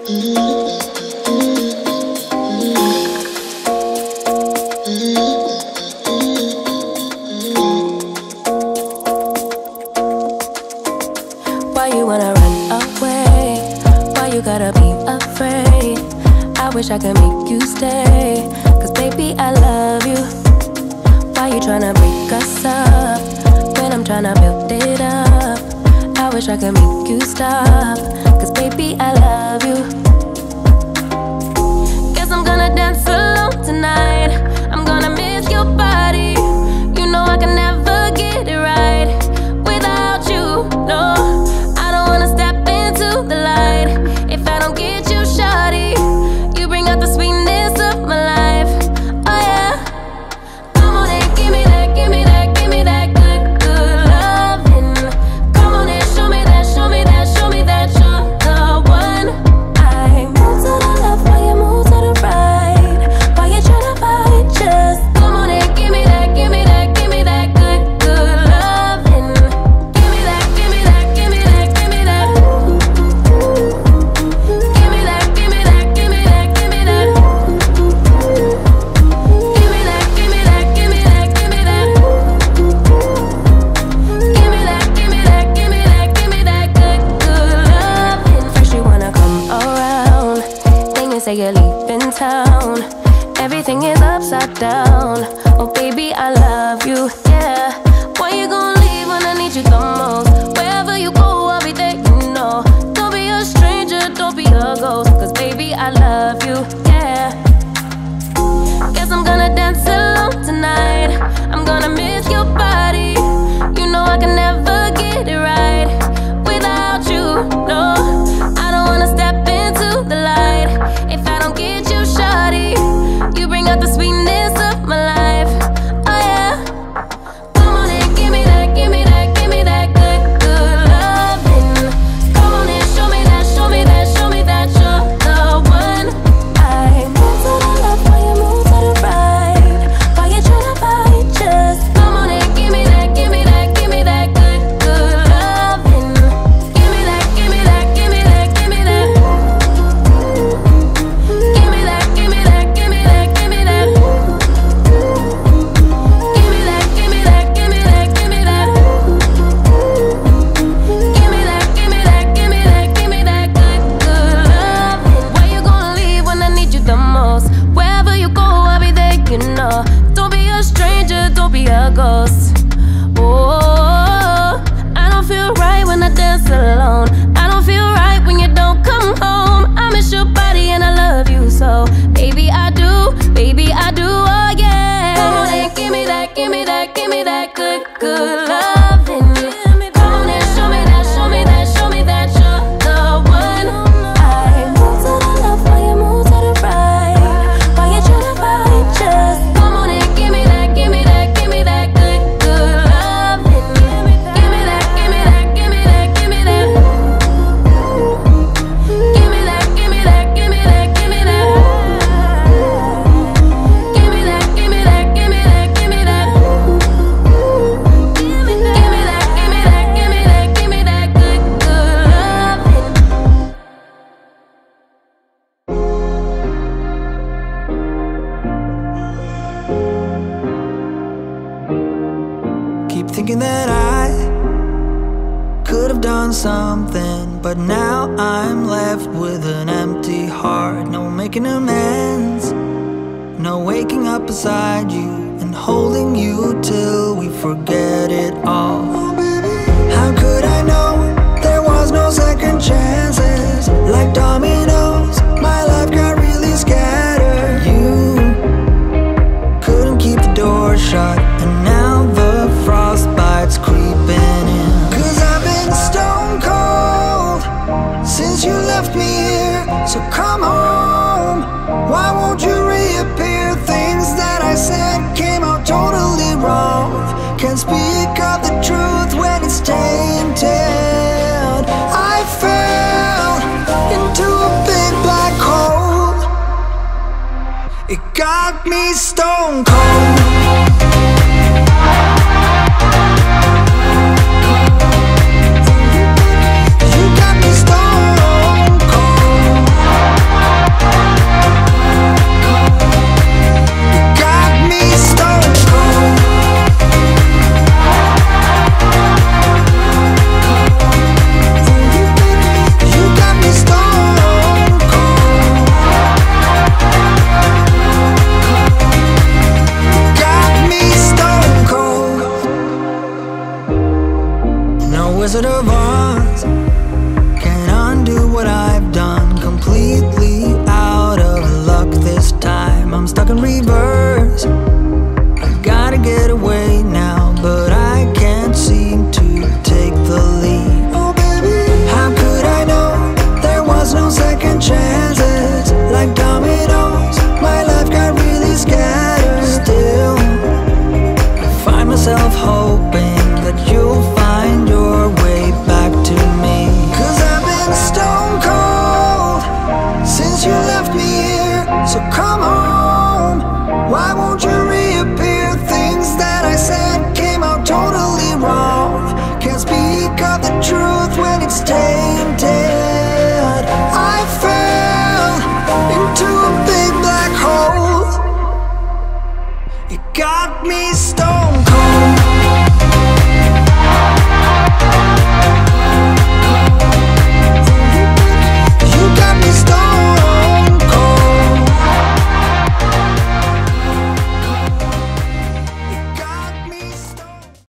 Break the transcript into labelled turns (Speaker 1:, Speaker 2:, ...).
Speaker 1: Why you wanna run away? Why you gotta be afraid? I wish I could make you stay, 'cause baby I love you. Why you tryna break us up when I'm tryna build it up? I wish I could make you stop, 'cause baby I love you. Guess I'm gonna dance alone tonight. I'm gonna miss your body. You know I can never get it right without you, no. I don't wanna step into the light if I don't get you, shawty. You bring out the sweetness of my life, oh yeah. Come on and give me that, give me that, give me that good, good loving. Come on and show me that, show me that, show me that you're the one. I move to the left while you move to the right. Why you tryna fight? Just come on and give me that, give me that, give me that good, good loving. Give me that, give me that, give me that, give me that. Give me that, give me that, give me that, give me that. Give me that, give me that, give me that, give me that. Give me that, give me that, give me that, give me that good, good loving. First you wanna come around, then you say you're leaving town. Everything is upside down. Oh baby, I love you, yeah. Why you gonna leave when I need you the most? Wherever you go, I'll be there, you know. Don't be a stranger, don't be a ghost, 'cause baby, I love you, yeah. Guess I'm gonna dance alone tonight. I'm gonna miss your body. You know I can never get it right without you, no. I don't wanna step into the light if I don't get you, shawty. You bring out the sweetness of my life, oh yeah. Come on and give me that, give me that, give me that good, good loving. Come on and show me that, show me that, show me that you're the one. I move to the left while you move to the right. Why you tryna fight? Just come on and give me that, give me that, give me that good, good loving. Give me that, give me that, give me that, give me that. Give me that, give me that, give me that, give me that. Give me that, give me that, give me that, give me that. Give me that, give me that, give me that, give me that good, good loving. Why you gonna leave when I need you the most? Wherever you go, I'll be there, you know. Don't be a stranger, don't be a ghost. Oh, I don't feel right when I dance alone. I don't feel right when you don't come home. I miss your body and I love you so. Baby, I do, oh yeah. Come on and give me that, give me that, give me that good, good loving. Come on and show me that, show me that, show me that you're the one. I move to the left while you move to the right. Why you tryna fight? Just come on and give me that, give me that, give me that good, good loving. Give me that, give me that, give me that, give me that. Give me that, give me that, give me that, give me that. Give me that, give me that, give me that, give me that. Give me that, give me that, give me that, give me that good, good loving.
Speaker 2: Keep thinking that I could have done something, but now I'm left with an empty heart. No making amends, no waking up beside you and holding you till we forget it all. How could I know there was no second chances? Like dominoes, my life got really scattered. You couldn't keep the door shut, and now the frostbite's creeping in. 'Cause I've been stone cold since you left me here. So come home, why won't you reappear? Things that I said came out totally wrong. Can't speak of the truth when it's tainted. I fell into a big black hole. It got me stone cold. You got me stone cold. truth when it's taken.